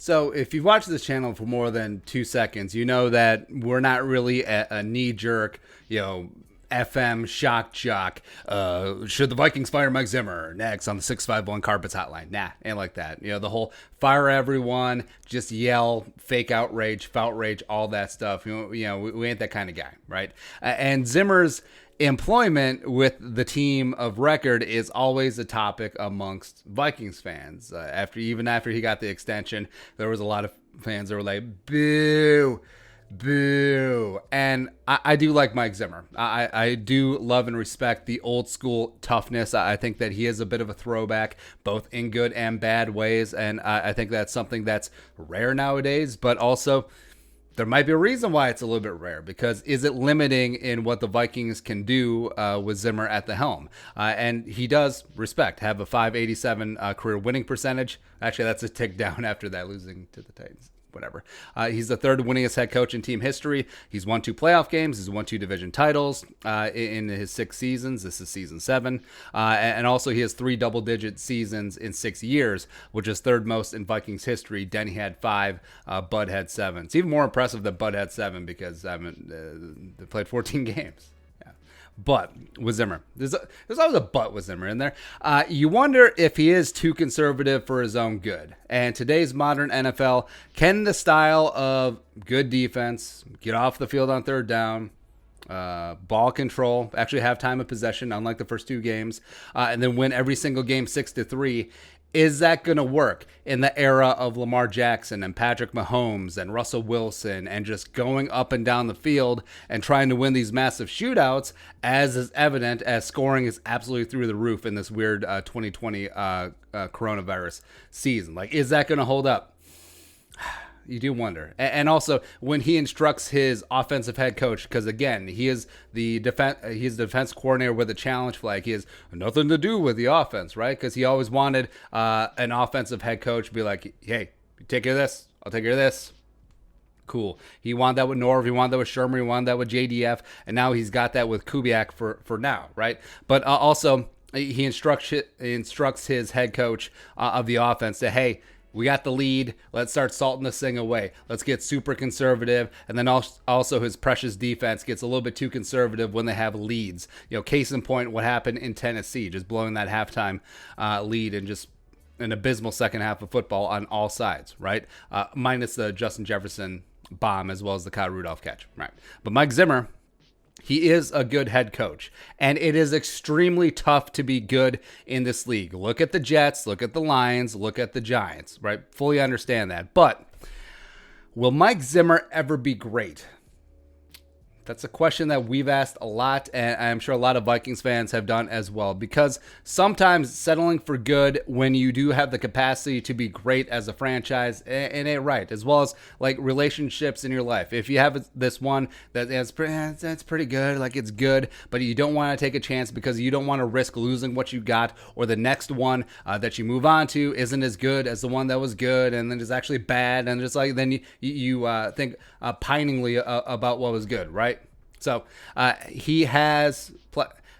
So if you've watched this channel for more than 2 seconds, you know that we're not really a knee-jerk, FM shock jock. Should the Vikings fire Mike Zimmer next on the 651 Carpets hotline? Nah, ain't like that. The whole fire everyone, just yell, fake outrage, fout rage, all that stuff. We ain't that kind of guy, right? And Zimmer's employment with the team of record is always a topic amongst Vikings fans. Even after he got the extension, there was a lot of fans that were like, boo. Boo. And I do like Mike Zimmer. I do love and respect the old school toughness. I think that he is a bit of a throwback, both in good and bad ways. And I think that's something that's rare nowadays, but also there might be a reason why it's a little bit rare, because is it limiting in what the Vikings can do with Zimmer at the helm? And he does have a 587 career winning percentage. Actually, that's a tick down after that, losing to the Titans. Whatever. He's the third winningest head coach in team history. He's won 2 playoff games. He's won 2 division titles in his 6 seasons. This is season 7. And also he has 3 double-digit seasons in 6 years, which is third most in Vikings history. Denny had 5. Bud had 7. It's even more impressive that Bud had 7 because they played 14 games. But with Zimmer, there's always a but with Zimmer in there. You wonder if he is too conservative for his own good. And today's modern NFL, can the style of good defense, get off the field on third down, ball control, actually have time of possession, unlike the first 2 games, and then win every single game 6-3, is that going to work in the era of Lamar Jackson and Patrick Mahomes and Russell Wilson and just going up and down the field and trying to win these massive shootouts, as is evident as scoring is absolutely through the roof in this weird 2020 coronavirus season? Like, is that going to hold up? You do wonder. And also, when he instructs his offensive head coach, because again, he is the defense coordinator with a challenge flag. He has nothing to do with the offense, right? Because he always wanted an offensive head coach to be like, hey, you take care of this, I'll take care of this. Cool. He wanted that with Norv. He wanted that with Shermer. He wanted that with JDF. And now he's got that with Kubiak for now, right? But also, he instructs his head coach of the offense to, hey, we got the lead. Let's start salting this thing away. Let's get super conservative. And then also his precious defense gets a little bit too conservative when they have leads. Case in point, what happened in Tennessee, just blowing that halftime lead and just an abysmal second half of football on all sides, right? Minus the Justin Jefferson bomb as well as the Kyle Rudolph catch, right? But Mike Zimmer, he is a good head coach, and it is extremely tough to be good in this league. Look at the Jets, look at the Lions, look at the Giants, right? Fully understand that. But will Mike Zimmer ever be great? That's a question that we've asked a lot, and I'm sure a lot of Vikings fans have done as well, because sometimes settling for good when you do have the capacity to be great as a franchise, it ain't right, as well as like relationships in your life. If you have this one that's pretty good, like it's good, but you don't want to take a chance because you don't want to risk losing what you got, or the next one that you move on to isn't as good as the one that was good, and then it's actually bad, and just like then you think piningly about what was good, right? So he has.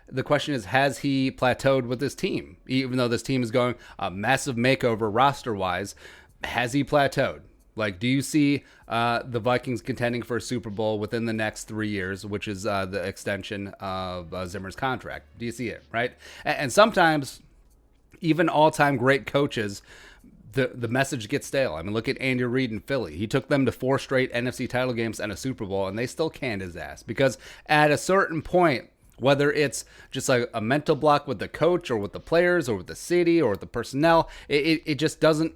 The question is, has he plateaued with this team? Even though this team is going a massive makeover roster-wise, has he plateaued? Like, do you see the Vikings contending for a Super Bowl within the next 3 years, which is the extension of Zimmer's contract? Do you see it, right? And sometimes, even all-time great coaches, the message gets stale. I mean, look at Andy Reid in Philly. He took them to 4 straight NFC title games and a Super Bowl, and they still canned his ass. Because at a certain point, whether it's just like a mental block with the coach or with the players or with the city or with the personnel, it just doesn't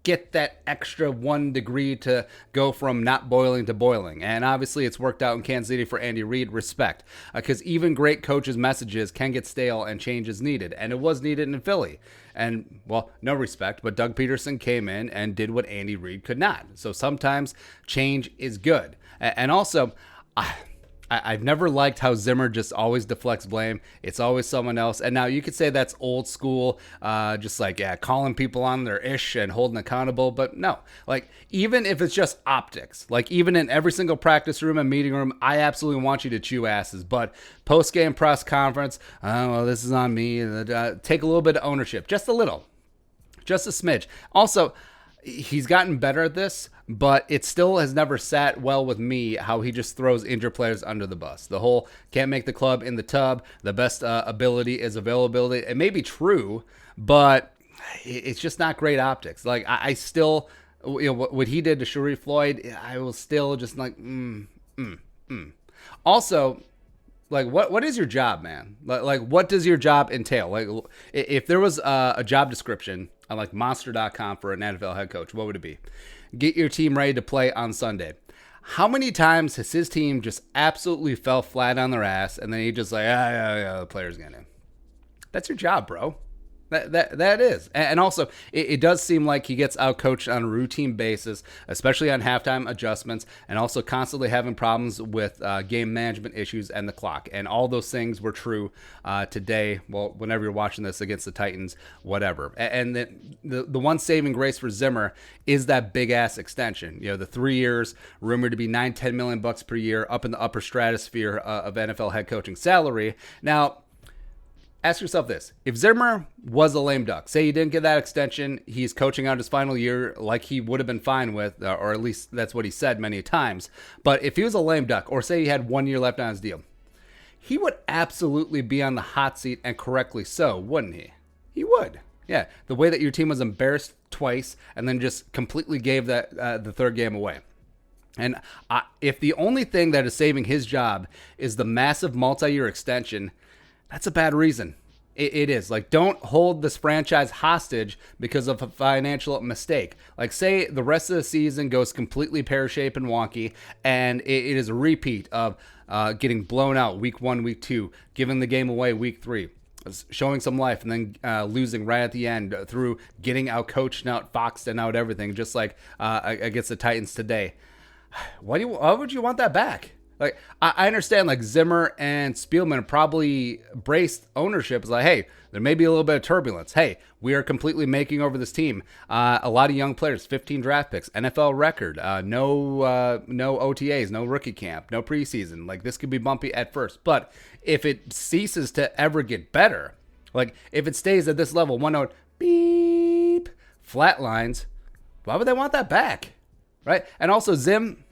get that extra 1 degree to go from not boiling to boiling. And obviously it's worked out in Kansas City for Andy Reid. Respect. Because even great coaches' messages can get stale and change is needed. And it was needed in Philly. And, well, no respect, but Doug Peterson came in and did what Andy Reid could not. So sometimes change is good. And also, I've never liked how Zimmer just always deflects blame. It's always someone else. And now you could say that's old school, just like, calling people on their ish and holding accountable. But no, like, even if it's just optics, like even in every single practice room and meeting room, I absolutely want you to chew asses. But post-game press conference, oh, well, this is on me. Take a little bit of ownership, just a little, just a smidge. Also, He's gotten better at this, but it still has never sat well with me how he just throws injured players under the bus. The whole can't make the club in the tub, the best ability is availability. It may be true, but it's just not great optics. Like, I still, what he did to Sharif Floyd, I will still just like, Also, like, what is your job, man? Like, what does your job entail? Like, if there was a job description on like monster.com for an NFL head coach, what would it be? Get your team ready to play on Sunday. How many times has his team just absolutely fell flat on their ass and then he just like, the player's getting in? That's your job, bro. That is. And also, it does seem like he gets outcoached on a routine basis, especially on halftime adjustments, and also constantly having problems with game management issues and the clock. And all those things were true today, well, whenever you're watching this against the Titans, whatever. And the one saving grace for Zimmer is that big-ass extension. The 3 years, rumored to be $9-10 million per year, up in the upper stratosphere of NFL head coaching salary. Now, ask yourself this. If Zimmer was a lame duck, say he didn't get that extension, he's coaching out his final year like he would have been fine with, or at least that's what he said many times. But if he was a lame duck, or say he had 1 year left on his deal, he would absolutely be on the hot seat, and correctly so, wouldn't he? He would. Yeah, the way that your team was embarrassed twice and then just completely gave that the third game away. And if the only thing that is saving his job is the massive multi-year extension, that's a bad reason. It is. Like, don't hold this franchise hostage because of a financial mistake. Like, say the rest of the season goes completely pear-shaped and wonky, and it is a repeat of getting blown out week 1, week 2, giving the game away week 3, showing some life, and then losing right at the end through getting out-coached and out-foxed and out everything, just like against the Titans today. Why would you want that back? Like, I understand, like, Zimmer and Spielman probably braced ownership. It's like, hey, there may be a little bit of turbulence. Hey, we are completely making over this team. A lot of young players, 15 draft picks, NFL record, no OTAs, no rookie camp, no preseason. Like, this could be bumpy at first. But if it ceases to ever get better, like, if it stays at this level, 1 note, beep, flatlines, why would they want that back? Right? And also, Zim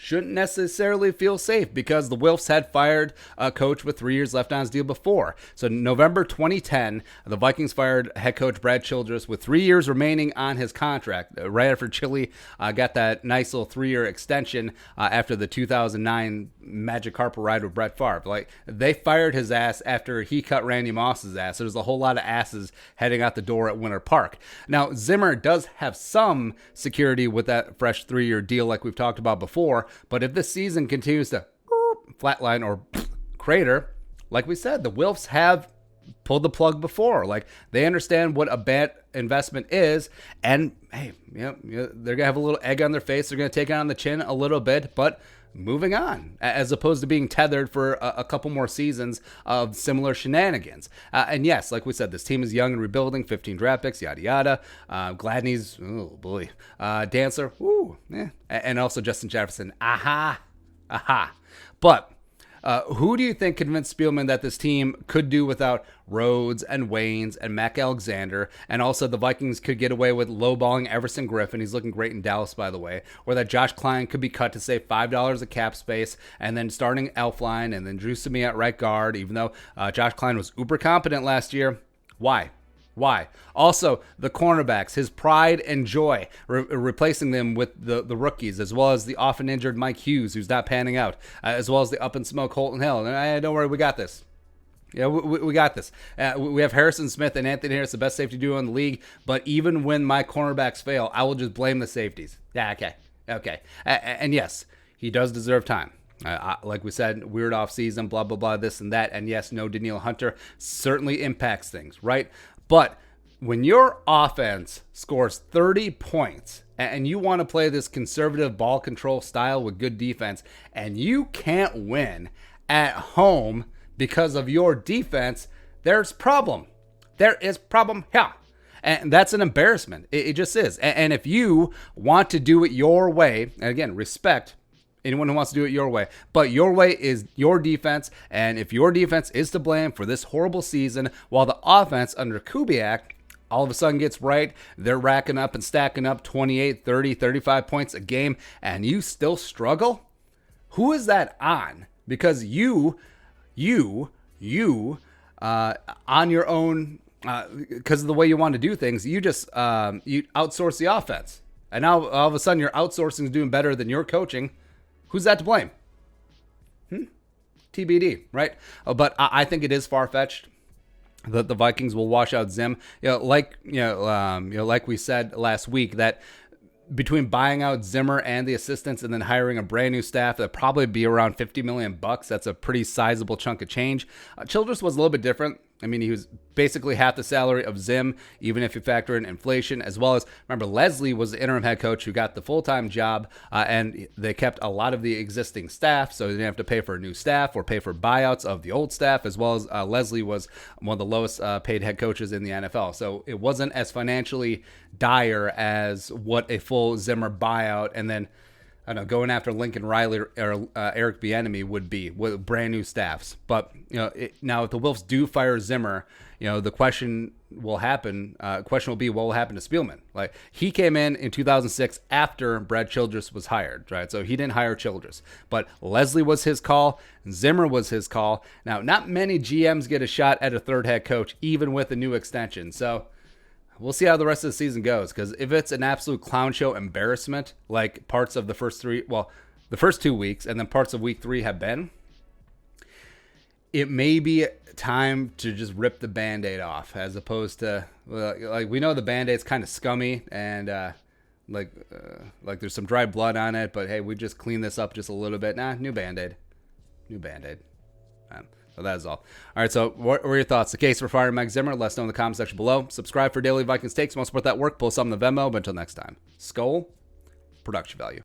shouldn't necessarily feel safe because the Wilfs had fired a coach with 3 years left on his deal before. So November 2010, the Vikings fired head coach Brad Childress with 3 years remaining on his contract. Right after Chile got that nice little 3-year extension after the 2009 Magic Carpet ride with Brett Favre. Like, they fired his ass after he cut Randy Moss's ass. So there's a whole lot of asses heading out the door at Winter Park. Now, Zimmer does have some security with that fresh 3-year deal like we've talked about before. But if this season continues to flatline or crater, like we said, the Wilfs have pulled the plug before. Like, they understand what a bad investment is, and hey, they're gonna have a little egg on their face. They're gonna take it on the chin a little bit, but moving on, as opposed to being tethered for a couple more seasons of similar shenanigans. And yes, like we said, this team is young and rebuilding, 15 draft picks, yada yada. Gladney's, oh boy, Dancer, ooh, yeah, and also Justin Jefferson, aha. But who do you think convinced Spielman that this team could do without Rhodes and Waynes and Mac Alexander, and also the Vikings could get away with lowballing Everson Griffin? He's looking great in Dallas, by the way. Or that Josh Klein could be cut to save $5 of cap space, and then starting Elflein and then Drew Samia at right guard, even though Josh Klein was uber competent last year. Why? Also, the cornerbacks, his pride and joy, replacing them with the rookies, as well as the often injured Mike Hughes, who's not panning out, as well as the up-and-smoke Holton Hill. And don't worry, we got this. Yeah, we got this. We have Harrison Smith and Anthony Harris, the best safety duo in the league. But even when my cornerbacks fail, I will just blame the safeties. Yeah, okay. And yes, he does deserve time. Like we said, weird offseason, blah, blah, blah, this and that. And yes, no Danielle Hunter certainly impacts things, right? But when your offense scores 30 points and you want to play this conservative ball control style with good defense, and you can't win at home because of your defense, there's problem. There is problem here. And that's an embarrassment. It just is. And if you want to do it your way, and again, respect anyone who wants to do it your way, but your way is your defense, and if your defense is to blame for this horrible season, while the offense under Kubiak all of a sudden gets right. They're racking up and stacking up 28, 30, 35 points a game, and you still struggle? Who is that on? Because you on your own, because of the way you want to do things, you just you outsource the offense. And now all of a sudden your outsourcing is doing better than your coaching. Who's that to blame? TBD, right? But I think it is far-fetched that the Vikings will wash out Zim. Like we said last week, that between buying out Zimmer and the assistants and then hiring a brand new staff, that'd probably be around $50 million. That's a pretty sizable chunk of change. Childress was a little bit different. I mean, he was basically half the salary of Zim, even if you factor in inflation, as well as, remember, Leslie was the interim head coach who got the full-time job, and they kept a lot of the existing staff, so they didn't have to pay for a new staff or pay for buyouts of the old staff, as well as Leslie was one of the lowest paid head coaches in the NFL. So it wasn't as financially dire as what a full Zimmer buyout and then, I don't know, going after Lincoln Riley or Eric Bieniemy would be with brand new staffs. But now if the Wilfs do fire Zimmer, the question will happen. Question will be, what will happen to Spielman? Like, he came in 2006 after Brad Childress was hired, right? So he didn't hire Childress, but Leslie was his call. Zimmer was his call. Now, not many GMs get a shot at a third head coach, even with a new extension. So we'll see how the rest of the season goes, because if it's an absolute clown show embarrassment, like parts of the first 2 weeks and then parts of week 3 have been, it may be time to just rip the Band-Aid off, as opposed to, like, we know the Band-Aid's kind of scummy and like there's some dry blood on it, but hey, we just clean this up just a little bit. New Band-Aid. So that is all. All right, so what were your thoughts? The case for firing Mike Zimmer? Let us know in the comment section below. Subscribe for daily Vikings takes. Want to support that work? Pull some in the Venmo. But until next time, Skol, production value.